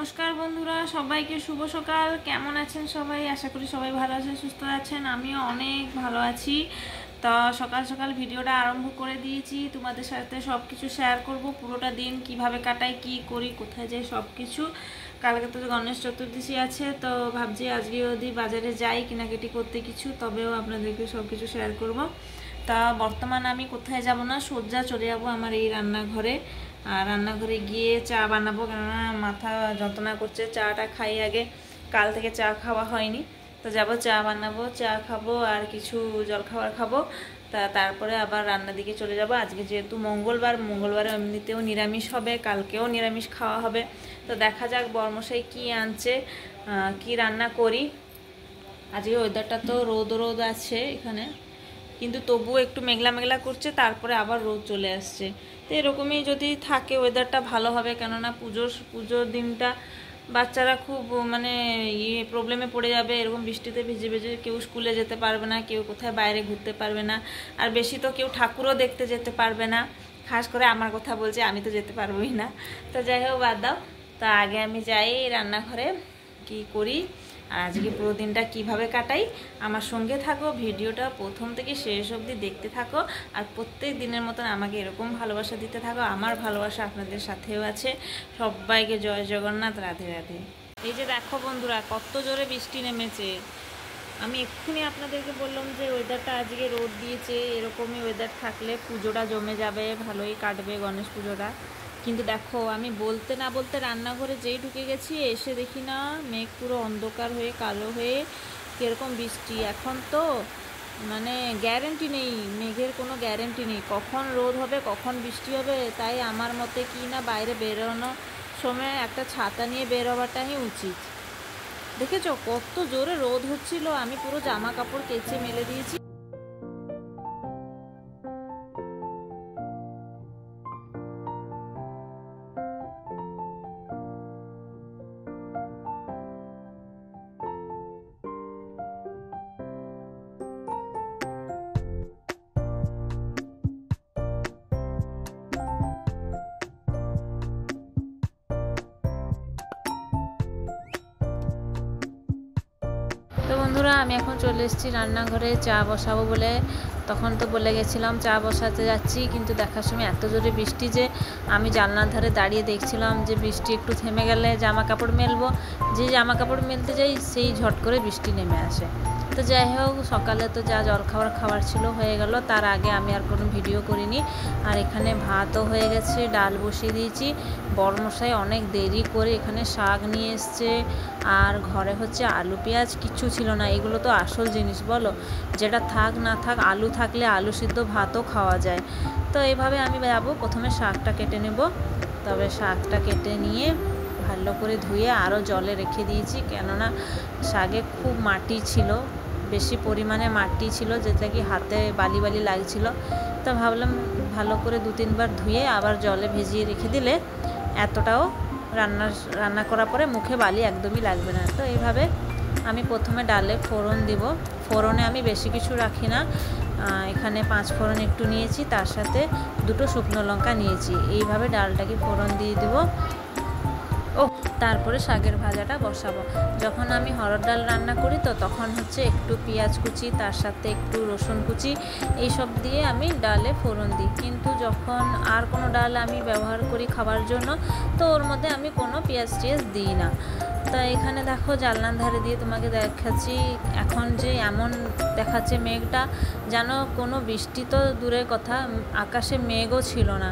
নমস্কার বন্ধুরা, সবাইকে শুভ সকাল। কেমন আছেন সবাই? আশা করি সবাই ভালো আছেন, সুস্থ আছেন। আমিও অনেক ভালো আছি। তো সকাল সকাল ভিডিওটা আরম্ভ করে দিয়েছি। তোমাদের সাথে সব কিছু শেয়ার করব, পুরোটা দিন কিভাবে কাটাই, কি করি, কোথায় যাই, সব কিছু। কালকে তো গণেশ চতুর্দশী আছে, তো ভাবছি আজকে যদি বাজারে যাই কেনাকাটি করতে কিছু, তবেও আপনাদেরকে সব কিছু শেয়ার করব। তা বর্তমান আমি কোথায় যাব না, সোজা চলে যাব আমার এই রান্নাঘরে। আর রান্নাঘরে গিয়ে চা বানাবো, কেননা মাথা যন্ত্রণা করছে। চাটা খাই আগে, কাল থেকে চা খাওয়া হয়নি। তো যাব, চা বানাবো, চা খাবো আর কিছু জলখাবার খাবো। তারপরে আবার রান্নার দিকে চলে যাব। আজকে যেহেতু মঙ্গলবারে এমনিতেও নিরামিষ হবে, কালকেও নিরামিষ খাওয়া হবে। তো দেখা যাক বর্মশাই কি আনছে, কি রান্না করি। আজকে ওয়েদারটা তো রোদ আছে এখানে, কিন্তু তবুও একটু মেঘলা মেঘলা করছে, তারপরে আবার রোদ চলে আসছে। তো এরকমই যদি থাকে ওয়েদারটা ভালো হবে, কেননা পুজোর দিনটা বাচ্চারা খুব প্রবলেমে পড়ে যাবে। এরকম বৃষ্টিতে ভিজে ভিজে কেউ স্কুলে যেতে পারবে না, কেউ কোথায় বাইরে ঘুরতে পারবে না, আর বেশি তো কেউ ঠাকুরও দেখতে যেতে পারবে না। খাস করে আমার কথা বলছে, আমি তো যেতে পারবোই না। তো যাই হোক, বাদ দাও। তা আগে আমি যাই রান্নাঘরে, কি করি আর আজকে পুরো দিনটা কিভাবে কাটাই। আমার সঙ্গে থাকো, ভিডিওটা প্রথম থেকে শেষ অবধি দেখতে থাকো। আর প্রত্যেক দিনের মতন আমাকে এরকম ভালোবাসা দিতে থাকো। আমার ভালোবাসা আপনাদের সাথেও আছে। সবাইকে জয় জগন্নাথ, রাধে রাধে। এই যে দেখো বন্ধুরা, কত জোরে বৃষ্টি নেমেছে। আমি এক্ষুনি আপনাদেরকে বললাম যে ওয়েদারটা আজকে রোদ দিয়েছে। এরকমই ওয়েদার থাকলে পুজোটা জমে যাবে, ভালোই কাটবে গণেশ পুজোটা। কিন্তু দেখো, আমি বলতে না বলতে রান্নাঘরে যেই ঢুকে গেছি, এসে দেখি না মেঘ পুরো অন্ধকার হয়ে কালো হয়ে কীরকম বৃষ্টি। এখন তো গ্যারেন্টি নেই, মেঘের কোনো গ্যারেন্টি নেই, কখন রোদ হবে কখন বৃষ্টি হবে। তাই আমার মতে কি না, বাইরে বেরোনোর সময় একটা ছাতা নিয়ে বের হওয়াটাই উচিত। দেখেছো কত জোরে রোদ হচ্ছিল, আমি পুরো জামা কাপড় কেচে মেলে দিয়েছি। তো বন্ধুরা, আমি এখন চলে এসেছি রান্নাঘরে চা বসাবো বলে। তখন তো বলে গেছিলাম চা বসাতে যাচ্ছি, কিন্তু দেখার সময় এত জোরে বৃষ্টি যে আমি জানলার ধারে দাঁড়িয়ে দেখছিলাম যে বৃষ্টি একটু থেমে গেলে জামা কাপড় মেলবো। যে জামা কাপড় মেলতে যাই, সেই ঝট করে বৃষ্টি নেমে আসে। তো যাই হোক, সকালে তো যা জলখাবার খাবার ছিল হয়ে গেল, তার আগে আমি আর কোনো ভিডিও করিনি। আর এখানে ভাতও হয়ে গেছে, ডাল বসিয়ে দিয়েছি। বড়মশাই অনেক দেরি করে এখানে শাক নিয়ে এসছে, আর ঘরে হচ্ছে আলু পেঁয়াজ কিচ্ছু ছিল না। এগুলো তো আসল জিনিস বলো, যেটা থাক না থাক, আলু থাকলে আলু সিদ্ধ ভাতও খাওয়া যায়। তো এইভাবে আমি যাবো, প্রথমে শাকটা কেটে নেব। তবে শাকটা কেটে নিয়ে ভালো করে ধুয়ে আরও জলে রেখে দিয়েছি, কেননা শাকে খুব মাটি ছিল, বেশি পরিমাণে মাটি ছিল, যেটা কি হাতে বালি বালি লাগছিল। তো ভাবলাম ভালো করে 2-3 বার ধুয়ে আবার জলে ভিজিয়ে রেখে দিলে এতটাও রান্না করার পরে মুখে বালি একদমই লাগবে না। তো এইভাবে আমি প্রথমে ডালে ফোড়ন দিব। ফোড়নে আমি বেশি কিছু রাখি না, এখানে 5 ফোড়ন একটু নিয়েছি, তার সাথে 2টো শুকনো লঙ্কা নিয়েছি। এইভাবে ডালটাকে ফোড়ন দিয়ে দিব। তারপরে শাকের ভাজাটা বসাবো। যখন আমি হরড় ডাল রান্না করি তো তখন হচ্ছে একটু পেঁয়াজ কুচি, তার সাথে একটু রসুন কুচি, এইসব দিয়ে আমি ডালে ফোড়ন দিই। কিন্তু যখন আর কোনো ডাল আমি ব্যবহার করি খাবার জন্য, তো ওর মধ্যে আমি কোনো পেঁয়াজ টিয়াজ দিই না। তা এখানে দেখো জানলার ধারে দিয়ে তোমাকে দেখাচ্ছি, এখন যে এমন দেখাচ্ছে মেঘটা, যেন কোনো বৃষ্টি তো দূরের কথা, আকাশে মেঘও ছিল না,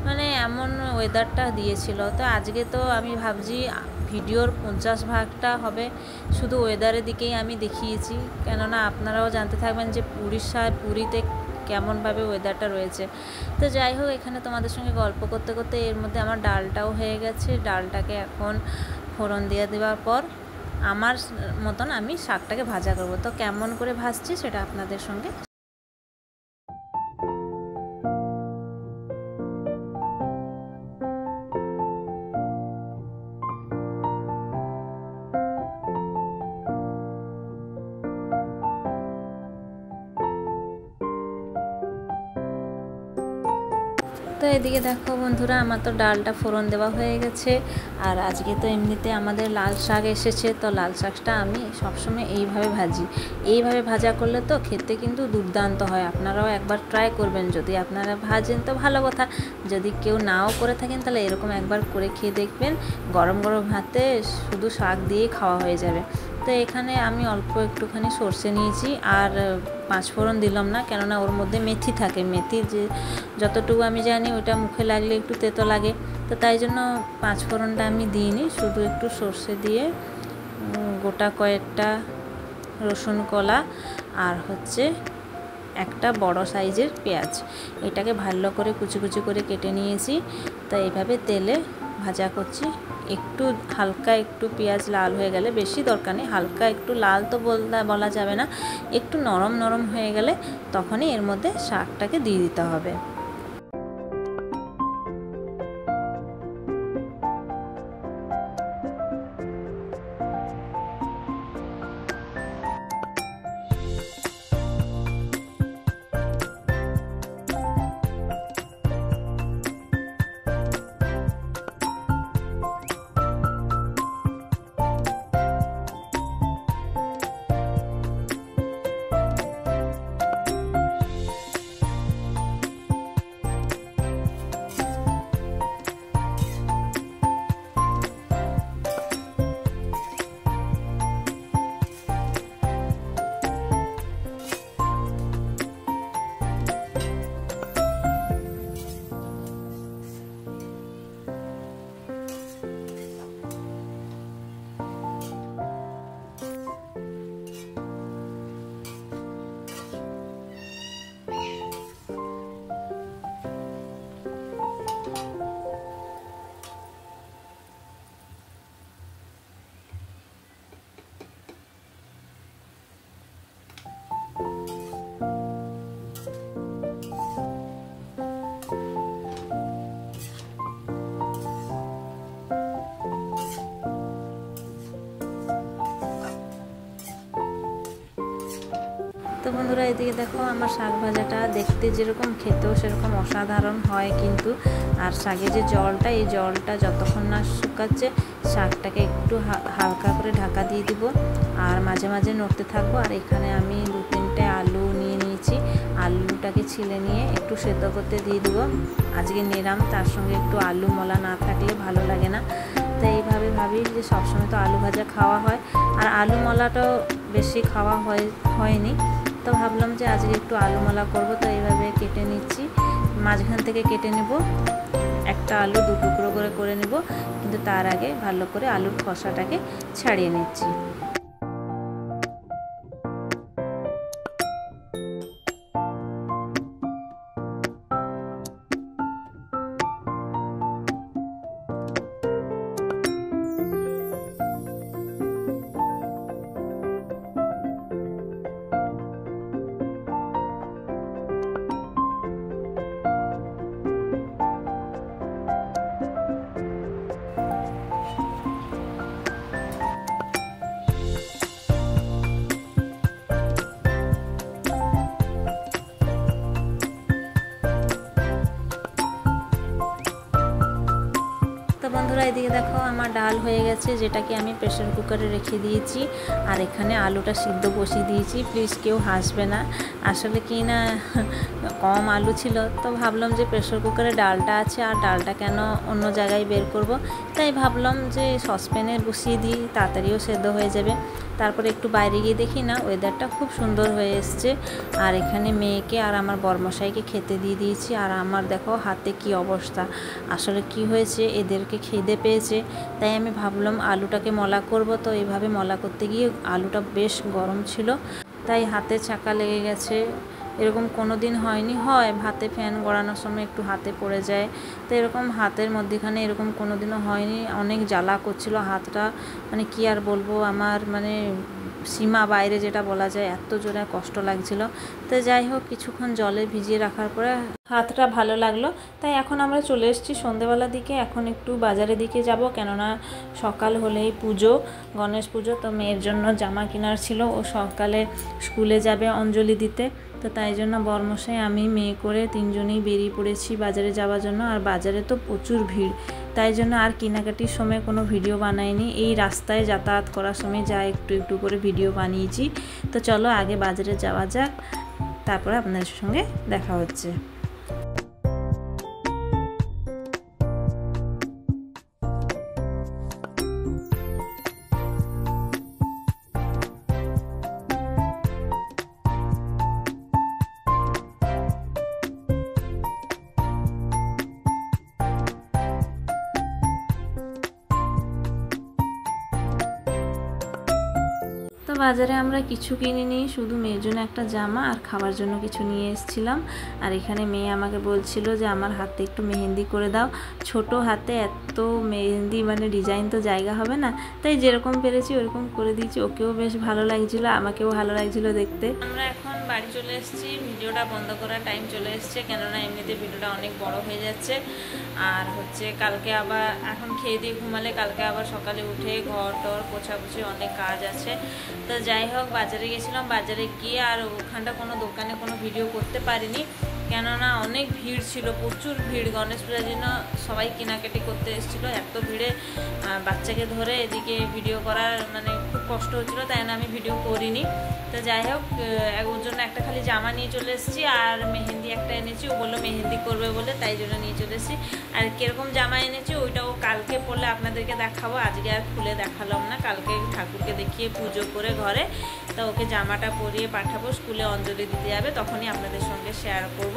মানে এমন ওয়েদারটা দিয়েছিল। তো আজকে তো আমি ভাবছি ভিডিওর 50% হবে শুধু ওয়েদারের দিকেই আমি দেখিয়েছি, কেননা আপনারাও জানতে থাকবেন যে পুরীতে কেমনভাবে ওয়েদারটা রয়েছে। তো যাই হোক, এখানে তোমাদের সঙ্গে গল্প করতে করতে এর মধ্যে আমার ডালটাও হয়ে গেছে। ডালটাকে এখন ফোড়ন দিয়ে দেওয়ার পর আমার মতন আমি শাকটাকে ভাজা করব। তো কেমন করে ভাজছি সেটা আপনাদের সঙ্গে তো এদিকে দেখো বন্ধুরা, আমার তো ডালটা ফোড়ন দেওয়া হয়ে গেছে। আর আজকে তো এমনিতে আমাদের লাল শাক এসেছে, তো লাল শাকটা আমি সবসময় এইভাবে ভাজি। এইভাবে ভাজা করলে তো খেতে কিন্তু দুর্দান্ত হয়। আপনারাও একবার ট্রাই করবেন, যদি আপনারা ভাজেন তো ভালো কথা, যদি কেউ নাও করে থাকেন তাহলে এরকম একবার করে খেয়ে দেখবেন। গরম গরম ভাতে শুধু শাক দিয়েই খাওয়া হয়ে যাবে। তো এখানে আমি অল্প একটুখানি সর্ষে নিয়েছি, আর 5 ফোড়ন দিলাম না, কেননা ওর মধ্যে মেথি থাকে। মেথি যে যতটুকু আমি জানি ওটা মুখে লাগলে একটু তেতো লাগে, তো তাই জন্য 5 ফোড়নটা আমি দিইনি, শুধু একটু সর্ষে দিয়ে গোটা কয়েকটা রসুন কলা আর হচ্ছে একটা বড় সাইজের পেঁয়াজ, এটাকে ভালো করে কুচি কুচি করে কেটে নিয়েছি। তো এইভাবে তেলে ভাজা করছি। একটু হালকা একটু পেঁয়াজ লাল হয়ে গেলে, বেশি দরকার নেই, হালকা একটু লাল তো বলা যাবে না, একটু নরম নরম হয়ে গেলে তখনই এর মধ্যে শাকটাকে দিয়ে দিতে হবে। তো বন্ধুরা, এদিকে দেখো আমার শাক ভাজাটা দেখতে যেরকম, খেতেও সেরকম অসাধারণ হয় কিন্তু। আর শাকের যে জলটা, এই জলটা যতক্ষণ না শুকাচ্ছে শাকটাকে একটু হালকা করে ঢাকা দিয়ে দিব, আর মাঝে মাঝে নড়তে থাকবো। আর এখানে আমি 2-3টে আলু নিয়ে নিয়েছি, আলুটাকে ছিলে নিয়ে একটু সেদ্ধ করতে দিয়ে দিব। আজকে নিরাম, তার সঙ্গে একটু আলু মলা না থাকলে ভালো লাগে না। তো এইভাবে ভাবি যে সবসময় তো আলু ভাজা খাওয়া হয়, আর আলু মলাটাও বেশি খাওয়া হয়নি, তো ভাবলাম যে আজকে একটু আলু মালা করবো। তো এইভাবে কেটে নিচ্ছি, মাঝখান থেকে কেটে নেব, একটা আলু 2 টুকরো করে নেব, কিন্তু তার আগে ভালো করে আলুর খোসাটাকে ছাড়িয়ে নিচ্ছি। এদিকে দেখো আমার ডাল হয়ে গেছে, যেটাকে আমি প্রেসার কুকারে রেখে দিয়েছি। আর এখানে আলুটা সিদ্ধ বসিয়ে দিয়েছি। প্লিজ কেউ হাসবে না, আসলে কি না কম আলু ছিল, তো ভাবলাম যে প্রেসার কুকারে ডালটা আছে আর ডালটা কেন অন্য জায়গায় বের করব, তাই ভাবলাম যে সসপ্যানে বসিয়ে দিই, তাড়াতাড়িও সেদ্ধ হয়ে যাবে। তারপরে একটু বাইরে গিয়ে দেখি না ওয়েদারটা খুব সুন্দর হয়ে এসছে। আর এখানে মেয়েকে আর আমার বরমশাইকে খেতে দিয়ে দিয়েছি। আর আমার দেখো হাতে কি অবস্থা, আসলে কি হয়েছে, এদেরকে খিদে পেয়েছে, তাই আমি ভাবলাম আলুটাকে মলা করব। তো এইভাবে মলা করতে গিয়ে আলুটা বেশ গরম ছিল, তাই হাতে চাকা লেগে গেছে। এরকম কোনো দিন হয়নি, হয় ভাতে ফ্যান গড়ানোর সময় একটু হাতে পড়ে যায়, তো এরকম হাতের মধ্যেখানে এরকম কোনো দিনও হয়নি। অনেক জ্বালা করছিল হাতটা, মানে কি আর বলবো, আমার মানে সীমা বাইরে যেটা বলা যায়, এত জোরে কষ্ট লাগছিল। তো যাই হোক, কিছুক্ষণ জলে ভিজিয়ে রাখার পরে হাতটা ভালো লাগলো। তাই এখন আমরা চলে এসেছি সন্ধেবেলার দিকে। এখন একটু বাজারের দিকে যাব, কেননা সকাল হলেই পুজো, গণেশ পুজো। তো মেয়ের জন্য জামা কেনার ছিল, ও সকালে স্কুলে যাবে অঞ্জলি দিতে। তো তাই জন্য বরমশাই আমি মেয়ে করে তিনজনেই বেরিয়ে পড়েছি বাজারে যাওয়ার জন্য। আর বাজারে তো প্রচুর ভিড়, তাই জন্য আর কেনাকাটির সময় কোনো ভিডিও বানাইনি। এই রাস্তায় যাতায়াত করার সময় যা একটু একটু করে ভিডিও বানিয়েছি। তো চলো আগে বাজারে যাওয়া যাক, তারপরে আপনাদের সঙ্গে দেখা হচ্ছে। তো বাজারে আমরা কিছু কিনিনি, শুধু মেয়ের জন্য একটা জামা আর খাবার জন্য কিছু নিয়ে এসেছিলাম। আর এখানে মেয়ে আমাকে বলছিল যে আমার হাতে একটু মেহেন্দি করে দাও। ছোট হাতে এত মেহেন্দি মানে ডিজাইন তো জায়গা হবে না, তাই যেরকম পেরেছি ওরকম করে দিয়েছি। ওকেও বেশ ভালো লাগছিল, আমাকেও ভালো লাগছিল দেখতে। আমরা এখন বাড়ি চলে এসেছি, ভিডিওটা বন্ধ করার টাইম চলে এসছে, কেননা এমনিতে ভিডিওটা অনেক বড় হয়ে যাচ্ছে। আর হচ্ছে কালকে আবার এখন খেয়ে দিয়ে ঘুমালে কালকে আবার সকালে উঠে ঘর টর পোছাপুছি অনেক কাজ আছে। তো যাই হোক, বাজারে গেছিলাম, বাজারে গিয়ে আর ওখানটা কোনো দোকানে কোনো ভিডিও করতে পারিনি, কেননা অনেক ভিড় ছিল, প্রচুর ভিড়। গণেশ পূজার জন্য সবাই কেনাকাটি করতে এসেছিলো, এত ভিড়ে বাচ্চাকে ধরে এদিকে ভিডিও করার মানে খুব কষ্ট হচ্ছিলো, তাই না আমি ভিডিও করিনি। তো যাই হোক, ওর জন্য একটা খালি জামা নিয়ে চলে এসেছি আর মেহেন্দি একটা এনেছি। ও বললো মেহেন্দি করবে বলে, তাই জন্য নিয়ে চলে এসেছি। আর কীরকম জামা এনেছি ওইটা ও কালকে পরলে আপনাদেরকে দেখাবো, আজকে আর খুলে দেখালাম না। কালকে ঠাকুরকে দেখিয়ে পুজো করে ঘরে, তো ওকে জামাটা পরিয়ে পাঠাবো, স্কুলে অঞ্জলি দিতে যাবে, তখনই আপনাদের সঙ্গে শেয়ার করব।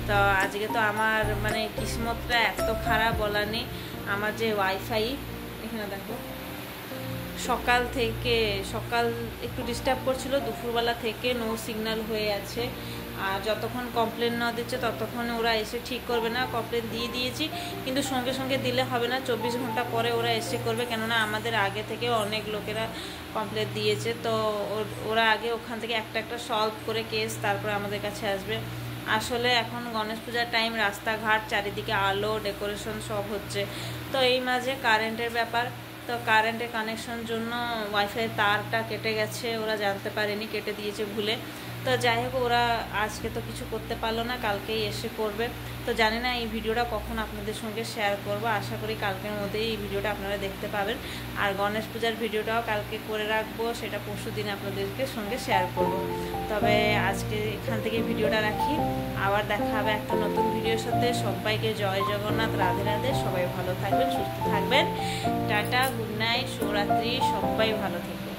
তো আজকে তো আমার মানে কিসমতটা এত খারাপ বলার নেই। আমার যে ওয়াইফাই এখানে দেখো, সকাল একটু ডিস্টার্ব করছিল, দুপুরবেলা থেকে নো সিগন্যাল হয়ে আছে। আর যতক্ষণ কমপ্লেন না দিচ্ছে ততক্ষণ ওরা এসে ঠিক করবে না। কমপ্লেন দিয়ে দিয়েছি, কিন্তু সঙ্গে সঙ্গে দিলে হবে না, 24 ঘন্টা পরে ওরা এসে করবে, কেননা আমাদের আগে থেকে অনেক লোকেরা কমপ্লেন দিয়েছে। তো ওরা আগে ওখান থেকে একটা একটা সলভ করে কেস তারপরে আমাদের কাছে আসবে। আসলে এখন গণেশ পূজার টাইম, রাস্তাঘাট চারিদিকে আলো ডেকোরেশন সব হচ্ছে, তো এই মাঝে কারেন্টের ব্যাপার। তো কারেন্টের কানেকশন জন্য ওয়াইফাই তারটা কেটে গেছে, ওরা জানতে পারেনি, কেটে দিয়েছে ভুলে। তো যাই হোক, ওরা আজকে তো কিছু করতে পারলো না, কালকেই এসে করবে। তো জানি না এই ভিডিওটা কখন আপনাদের সঙ্গে শেয়ার করব, আশা করি কালকের মধ্যেই এই ভিডিওটা আপনারা দেখতে পাবেন। আর গণেশ পূজার ভিডিওটাও কালকে করে রাখবো, সেটা পরশু দিন আপনাদেরকে সঙ্গে শেয়ার করব। তবে আজকে এখান থেকে ভিডিওটা রাখি, আবার দেখা হবে একটা নতুন ভিডিওর সাথে। সবাইকে জয় জগন্নাথ, রাধে রাধে, সবাই ভালো থাকবেন, সুস্থ থাকবেন, টাটা, গুড নাইট, শুভরাত্রি, সবাই ভালো থাকবেন।